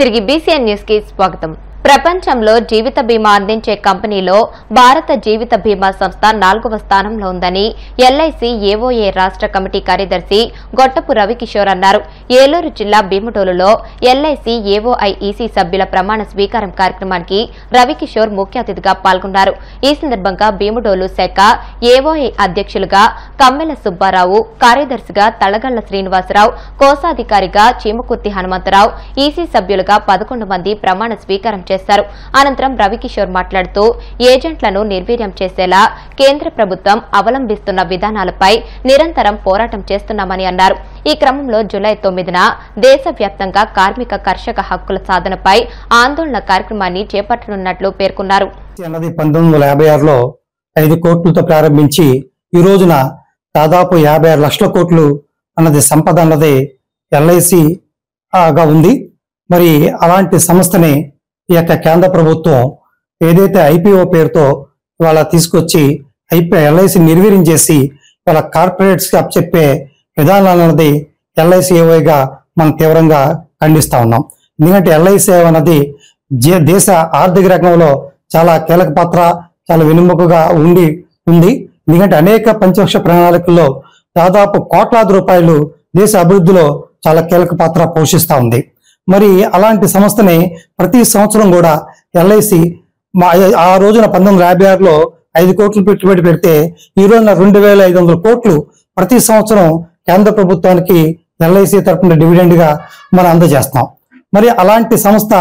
తిరిగి BCN news కి స్వాగతం. ప్రపంచంలో జీవిత బీమా అందించే కంపెనీలో భారత జీవిత బీమా సంస్థ 4వ స్థానంలో ఉందని ఎల్ఐసి ఏఓఏ రాష్ట్ర కమిటీ కార్యదర్శి గొట్టపు రవికిషోర్ అన్నారు. ఏలూరు జిల్లా భీముడోలులో ఎల్ఐసి ఏఓఐ ఈసీ సభ్యుల ప్రమాణ స్వీకారం కార్యక్రమానికి రవికిషోర్ ముఖ్య అతిథిగా పాల్గొన్నారు. ఈ సందర్భంగా భీముడోలు శాఖ ఏఓఐ అధ్యక్షులుగా కమ్మెల సుబ్బారావు, కార్యదర్శిగా తలగళ్ల శ్రీనివాసరావు, కోశాధికారిగా చీమకుర్తి హనుమంతరావు, ఈసీ సభ్యులుగా 11 మంది ప్రమాణ స్వీకారం చేశారు. అనంతరం రవికిషోర్ మాట్లాడుతూ ఏజెంట్లను నిర్వీర్యం చేసేలా కేంద్ర ప్రభుత్వం అవలంబిస్తున్న విధానాలపై నిరంతరం పోరాటం చేస్తున్నామని అన్నారు. ఈ క్రమంలో జూలై 9న దేశవ్యాప్తంగా కార్మిక కర్షక హక్కుల సాధనపై ఆందోళన కార్యక్రమాన్ని చేపట్టనున్నట్లు పేర్కొన్నారు. 1956లో 5 కోట్లతో ప్రారంభించి ఈ రోజున దాదాపు 56 లక్షల కోట్లు అన్నది సంపద అన్నది ఎల్ఐసిగా ఉంది. మరి అలాంటి సంస్థని ఈ యొక్క కేంద్ర ప్రభుత్వం ఏదైతే ఐపీఓ పేరుతో ఇవాళ తీసుకొచ్చి ఎల్ఐసి నిర్వీర్యం చేసి వాళ్ళ కార్పొరేట్స్ కి అప్పచెప్పే విధానాలన్నది ఎల్ఐసి ఏఓగా మనం తీవ్రంగా ఖండిస్తా ఉన్నాం. ఎందుకంటే ఎల్ఐసి అన్నది దేశ ఆర్థిక రంగంలో చాలా కీలక పాత్ర, చాలా వెనుముకగా ఉంది. ఎందుకంటే అనేక పంచవర్ష ప్రణాళికల్లో దాదాపు కోట్లాది రూపాయలు దేశ అభివృద్ధిలో చాలా కీలక పాత్ర పోషిస్తూ ఉంది. మరి అలాంటి సంస్థని ప్రతి సంవత్సరం కూడా ఎల్ఐసి ఆ రోజున 1956లో 5 కోట్లు పెట్టుబడి పెడితే ఈ రోజున 2500 కోట్లు ప్రతి సంవత్సరం కేంద్ర ప్రభుత్వానికి ఎల్ఐసి తరపున డివిడెండ్ గా మనం అందజేస్తాం. మరి అలాంటి సంస్థ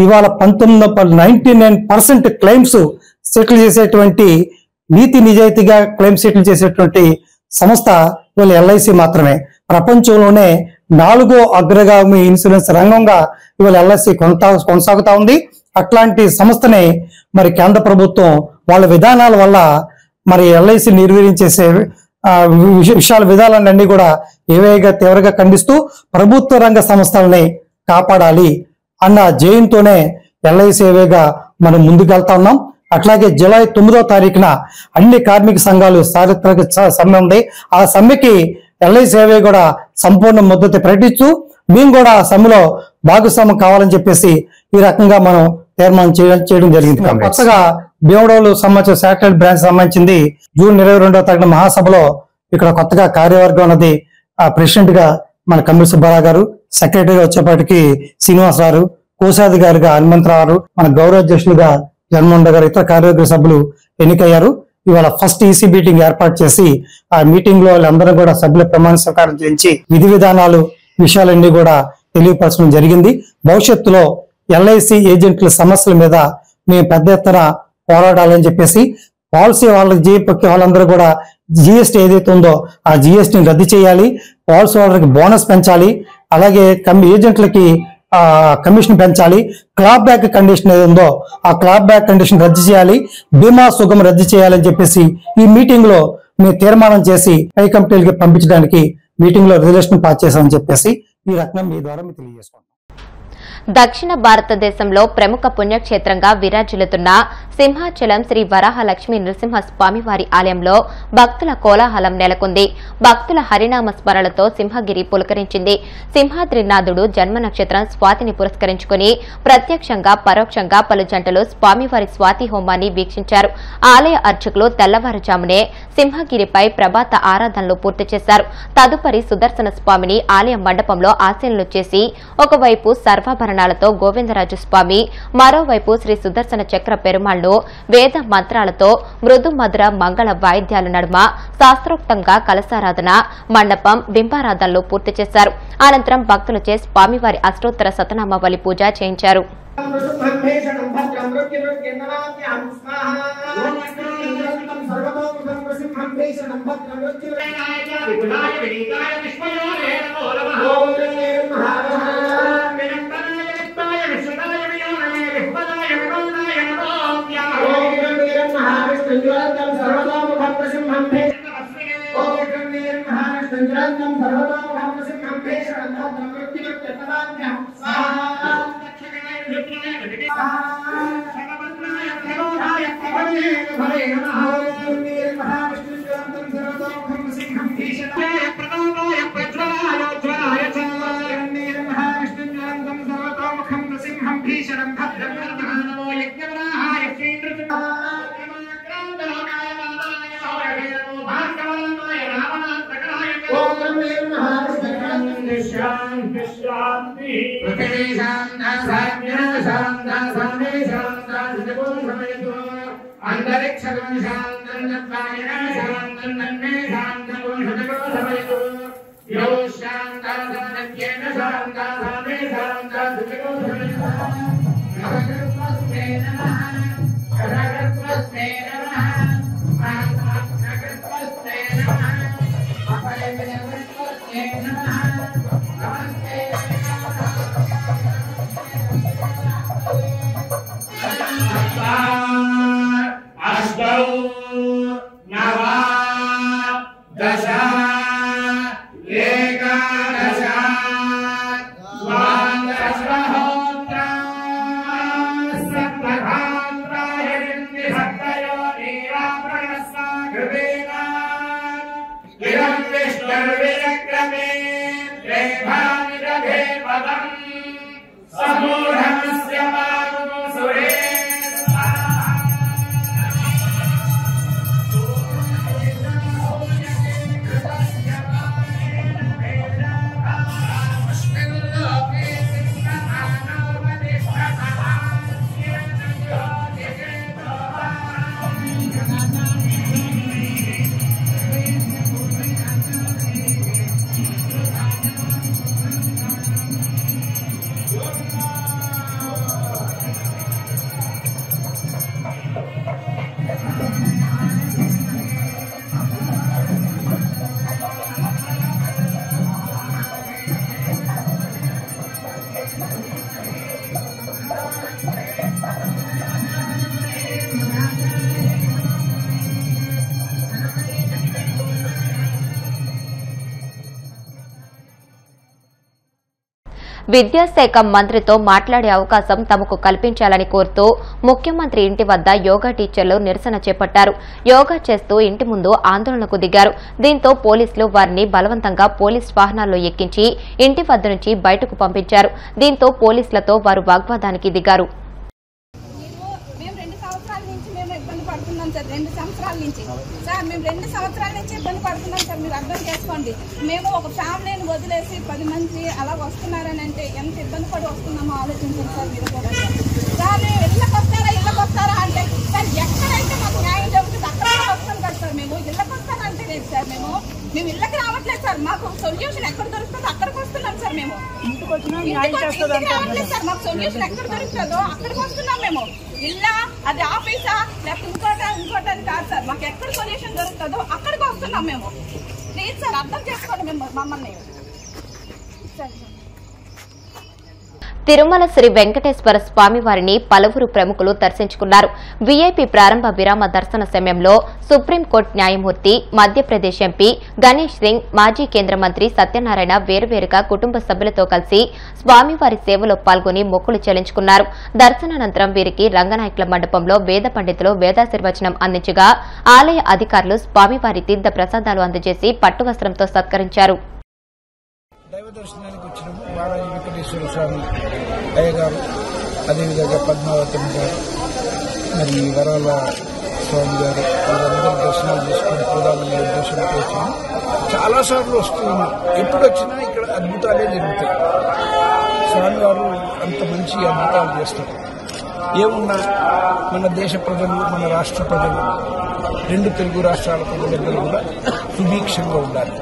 ఇవాళ 99% క్లెయిమ్స్ సెటిల్ చేసేటువంటి నీతి నిజాయితీగా క్లెయిమ్ సెటిల్ చేసేటువంటి సంస్థ ఇవాళ ఎల్ఐసి మాత్రమే. ప్రపంచంలోనే 4వ అగ్రగామి ఇన్సూరెన్స్ రంగంగా ఇవాళ ఎల్ఐసి కొనసాగుతా ఉంది. అట్లాంటి సంస్థనే మరి కేంద్ర ప్రభుత్వం వాళ్ళ విధానాల వల్ల మరి ఎల్ఐసి నిర్వీర్యం చేసే విధానాలన్నీ కూడా ఏవేగా తీవ్రంగా ఖండిస్తూ ప్రభుత్వ రంగ సంస్థలని కాపాడాలి అన్న జయంతోనే ఎల్ఐసి ఏవేగా మనం ముందుకెళ్తా ఉన్నాం. అట్లాగే జూలై 9వ తారీఖున అన్ని కార్మిక సంఘాలు చారిత్రక సమ్మె ఉంది. ఆ సమ్మెకి ఎల్ఐసి ఏవే కూడా సంపూర్ణ మద్దతు ప్రకటిస్తూ మేము కూడా ఆ సమ్మెలో భాగస్వామ్యం కావాలని చెప్పేసి ఈ రకంగా మనం తీర్మానం చేయడం జరిగింది. కొత్తగా భీమడోలు సంబంధించిన శాటిలైట్ బ్రాంచ్ సంబంధించింది జూన్ 22వ తారీఖున మహాసభలో ఇక్కడ కొత్తగా కార్యవర్గం అన్నది ప్రెసిడెంట్ గా మన కమ్మెల సుబ్బారావు గారు, సెక్రటరీగా వచ్చేపాటికి శ్రీనివాసరావు, కోశాధికారిగా హనుమంతరావు, మన గౌరవ అధ్యక్షులుగా జగన్మోహన్ గారు, ఇతర కార్యవర్గ సభ్యులు ఎన్నికయ్యారు. ఇవాళ ఫస్ట్ ఈసీ మీటింగ్ ఏర్పాటు చేసి ఆ మీటింగ్ లో వాళ్ళందరూ కూడా సభ్యుల ప్రమాణ స్వీకారం చేయించి విధి విధానాలు విషయాలన్నీ కూడా తెలియపరచడం జరిగింది. భవిష్యత్తులో ఎల్ఐసి ఏజెంట్ల సమస్యల మీద మేము పెద్ద ఎత్తున పోరాడాలని చెప్పేసి పాలసీ వాళ్ళందరూ కూడా జిఎస్టీ ఏదైతే ఉందో ఆ జిఎస్టీని రద్దు చేయాలి, పాలసీ వాళ్ళకి బోనస్ పెంచాలి, అలాగే ఏజెంట్లకి కమిషన్ పెంచాలి, క్లాప్ బ్యాక్ కండిషన్ ఏది ఉందో ఆ క్లాప్ బ్యాక్ కండిషన్ రద్దు చేయాలి, బీమా సుగం రద్దు చేయాలని చెప్పేసి ఈ మీటింగ్ లో మేము తీర్మానం చేసి పై కమిటీలకి పంపించడానికి మీటింగ్ లో రిజల్యూషన్ పాస్ చేశామని చెప్పేసి ఈ రకంగా మీ ద్వారా మేము తెలియజేస్తున్నాం. దక్షిణ భారతదేశంలో ప్రముఖ పుణ్యక్షేత్రంగా విరాజిల్లుతున్న సింహాచలం శ్రీ వరాహలక్ష్మి నృసింహస్వామివారి ఆలయంలో భక్తుల కోలాహలం నెలకొంది. భక్తుల హరినామ స్మరణలతో సింహగిరి పులకరించింది. సింహాద్రినాథుడు జన్మ నక్షత్రం స్వాతిని పురస్కరించుకుని ప్రత్యక్షంగా పరోక్షంగా పలు జంటలు స్వామివారి స్వాతి హోమాన్ని వీక్షించారు. ఆలయ అర్చకులు తెల్లవారుజామునే సింహగిరిపై ప్రభాత ఆరాధనలు పూర్తి చేశారు. తదుపరి సుదర్శన స్వామిని ఆలయ మండపంలో ఆశీనులు చేసి ఒకవైపు సర్వాభరణాలతో గోవిందరాజు స్వామి, మరోవైపు శ్రీ సుదర్శన చక్ర పెరుమాళ్లు వేద మంత్రాలతో మృదు మధుర మంగళ వాయిద్యాల నడుమ శాస్త్రోక్తంగా కలశారాధన, మండపం, బింబారాధనలు పూర్తి చేశారు. అనంతరం భక్తులచే స్వామివారి అష్టోత్తర శతనామావళి పూజ చేయించారు. విద్యాశాఖ మంత్రితో మాట్లాడే అవకాశం తమకు కల్పించాలని కోరుతూ ముఖ్యమంత్రి ఇంటి వద్ద యోగా టీచర్లు నిరసన చేపట్టారు. యోగా చేస్తూ ఇంటి ముందు ఆందోళనకు దిగారు. దీంతో పోలీసులు వారిని బలవంతంగా పోలీస్ వాహనాల్లో ఎక్కించి ఇంటి వద్ద నుంచి బయటకు పంపించారు. దీంతో పోలీసులతో వారు వాగ్వాదానికి దిగారు. 2 సంవత్సరాల నుంచి సార్ మేము 2 సంవత్సరాల నుంచి ఇబ్బంది పడుతున్నాం సార్. మీరు అర్థం చేసుకోండి. మేము ఒక ఫ్యామిలీని వదిలేసి 10 మంది అలా వస్తున్నారని అంటే ఎంత ఇబ్బంది పడి వస్తున్నామో ఆలోచించండి సార్. మీరు కూడా సార్ మేము ఇళ్ళకి వస్తారా అంటే సార్ ఎక్కడైతే మాకు న్యాయం జరుగుతుంది అక్కడ వస్తాం కదా సార్. మేము ఇళ్ళకి వస్తానంటే లేదు సార్. మేము ఇళ్ళకి రావట్లేదు సార్. మాకు సొల్యూషన్ ఎక్కడ దొరుకుతుందో అక్కడికి వస్తున్నాం సార్. మేము రావట్లేదు సార్. మాకు సొల్యూషన్ ఎక్కడ దొరుకుతుందో అక్కడికి వస్తున్నాం. మేము ఇల్లా అది ఆఫీసా లేకపోతే ఇంకోటని కాదు సార్. మాకు ఎక్కడ సొల్యూషన్ దొరుకుతుందో అక్కడికి వస్తున్నాం మేము. ప్లీజ్ సార్ అర్థం చేసుకోండి మేము మమ్మల్ని. తిరుమల శ్రీ వెంకటేశ్వర స్వామి వారిని పలువురు ప్రముఖులు దర్శించుకున్నారు. వీఐపీ ప్రారంభ విరామ దర్శన సమయంలో సుప్రీంకోర్టు న్యాయమూర్తి, మధ్యప్రదేశ్ ఎంపీ గణేష్ సింగ్, మాజీ కేంద్ర మంత్రి సత్యనారాయణ వేరువేరుగా కుటుంబ సభ్యులతో కలిసి స్వామివారి సేవలో పాల్గొని మొక్కులు చెల్లించుకున్నారు. దర్శనానంతరం వీరికి రంగనాయకుల మండపంలో వేద పండితులు వేదాశీర్వచనం అందించగా ఆలయ అధికారులు స్వామివారి తీర్థ ప్రసాదాలు అందజేసి పట్టువస్త్రంతో సత్కరించారు. దైవ దర్శనానికి వచ్చినాము. బాలాజీ వెంకటేశ్వర స్వామి అయ్య గారు, అదేవిధంగా పద్మావతమ్మ గారు, మరి వరాల స్వామి గారు వాళ్ళందరూ దర్శనాలు చేసుకుని పోదామనే ఉద్దేశంతో వచ్చినాము. చాలాసార్లు వస్తున్నాం. ఎప్పుడు వచ్చినా ఇక్కడ అద్భుతాలే జరుగుతాయి. స్వామివారు అంత మంచి అద్భుతాలు చేస్తారు. ఏమున్నా మన దేశ ప్రజలు, మన రాష్ట్ర ప్రజలు, 2 తెలుగు రాష్ట్రాల ప్రజలందరూ కూడా సుభిక్షంగా ఉండాలి.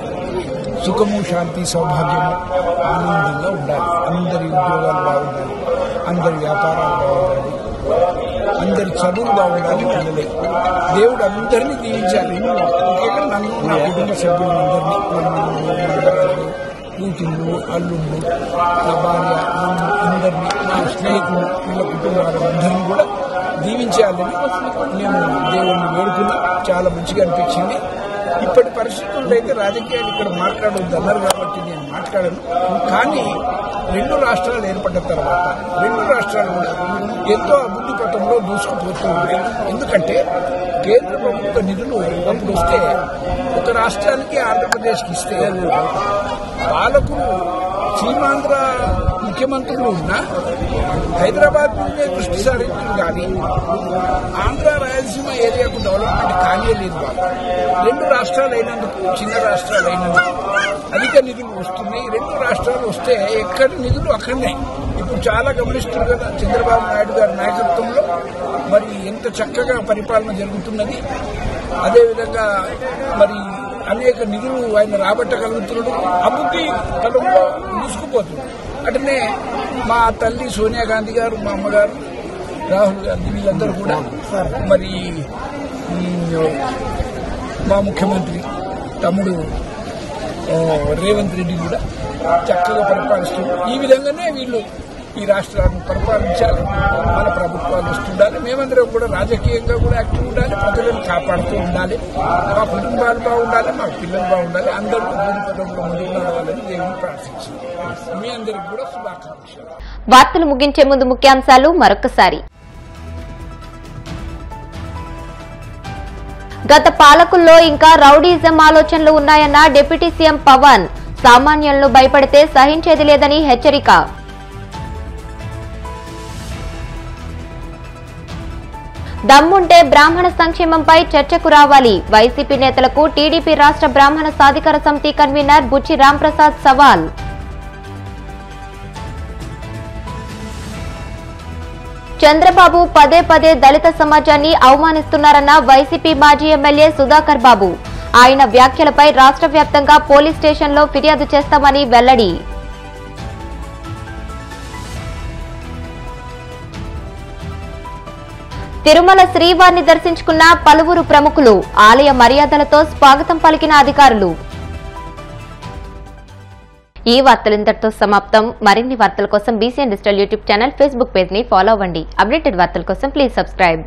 సుఖము, శాంతి, సౌభాగ్యము, ఆనందంగా ఉండాలి. అందరి ఉద్యోగాలు బాగుండాలి, అందరి వ్యాపారాలు బాగుండాలి, అందరి చదువులు బాగుండాలి. పిల్లలే దేవుడు అందరినీ దీవించాలి. ముఖ్యంగా నన్ను, నా కుటుంబ సభ్యులందరినీ, కూతుళ్ళు, అల్లుళ్ళు, నా భార్య, నన్ను అందరినీ, నా స్నేహితులు, వీళ్ళ కుటుంబాలందరినీ కూడా దీవించాలని మేము దేవుడిని వేడుకున్నాం. చాలా మంచిగా అనిపించింది. ఇప్పటి పరిస్థితుల్లో అయితే రాజకీయాలు ఇక్కడ మాట్లాడవద్దు అన్నారు కాబట్టి నేను మాట్లాడను. కానీ 2 రాష్ట్రాలు ఏర్పడ్డ తర్వాత 2 రాష్ట్రాలు కూడా ఎంతో అభివృద్ధి పథంలో దూసుకుపోతూ ఉంటాయి. ఎందుకంటే కేంద్ర ప్రభుత్వ నిధులు అప్పుడు వస్తే ఒక రాష్ట్రానికి ఆంధ్రప్రదేశ్కి ఇస్తే పాలకులు సీమాంధ్ర ముఖ్యమంత్రులు ఉన్నా హైదరాబాద్ నుండే దృష్టి సారించారు. కానీ ఆంధ్ర రాయలసీమ ఏరియాకు డెవలప్మెంట్ కానియలేదు. వాళ్ళు 2 రాష్ట్రాలు అయినందుకు, చిన్న రాష్ట్రాలు అయినందుకు అధిక నిధులు వస్తున్నాయి. 2 రాష్ట్రాలు వస్తే ఎక్కడి నిధులు అక్కడనే. ఇప్పుడు చాలా గమనిస్తున్నారు కదా చంద్రబాబు నాయుడు గారి నాయకత్వంలో మరి ఎంత చక్కగా పరిపాలన జరుగుతున్నది. అదేవిధంగా మరి అనేక నిధులు ఆయన రాబట్టగలుగుతున్నాడు. అభివృద్ధి పదంలో దూసుకుపోతున్నాడు. అటనే మా తల్లి సోనియా గాంధీ గారు, మా అమ్మగారు రాహుల్ గాంధీ వీళ్ళందరూ కూడా మరి మా ముఖ్యమంత్రి తమ్ముడు రేవంత్ రెడ్డి కూడా చక్కగా పరిపాలిస్తున్నారు. ఈ విధంగానే వీళ్ళు ఈ రాష్ట్రాలను పరిపాలించాలి. మన ప్రభుత్వాలు వస్తుండాలి. మేమందరం కూడా రాజకీయంగా కూడా యాక్టివ్ ఉండాలి. ప్రజలను కాపాడుతూ ఉండాలి. మా కుటుంబాలు బాగుండాలి, మా పిల్లలు బాగుండాలి. అందరూ పదంలో ముందుకు నడవాలని దేవుని ప్రార్థించాలి. మీ అందరికి కూడా శుభాకాంక్షలు. వార్తలు ముగించే ముందు ముఖ్యాంశాలు మరొకసారి. గత పాలకుల్లో ఇంకా రౌడీజం ఆలోచనలు ఉన్నాయన్న డిప్యూటీ సీఎం పవన్. సామాన్యులను భయపడితే సహించేది లేదని హెచ్చరిక. దమ్ముంటే బ్రాహ్మణ సంక్షేమంపై చర్చకు రావాలి. వైసీపీ నేతలకు టీడీపీ రాష్ట్ర బ్రాహ్మణ సాధికార సమితి కన్వీనర్ బుచ్చి రాంప్రసాద్ సవాల్. చంద్రబాబు పదే పదే దళిత సమాజాన్ని అవమానిస్తున్నారన్న వైసీపీ మాజీ ఎమ్మెల్యే సుధాకర్ బాబు. ఆయన వ్యాఖ్యలపై రాష్ట్ర వ్యాప్తంగా పోలీస్ స్టేషన్లో ఫిర్యాదు చేస్తామని వెల్లడి. తిరుమల శ్రీవారిని దర్శించుకున్న పలువురు ప్రముఖులు. ఆలయ మర్యాదలతో స్వాగతం పలికిన అధికారులు. ఈ వార్తలు ఇంతటితో సమాప్తం. మరిన్ని వార్తల కోసం BCN digital YouTube channel, Facebook page ని ఫాలో అవ్వండి. అప్డేటెడ్ వార్తల కోసం ప్లీజ్ సబ్స్క్రైబ్.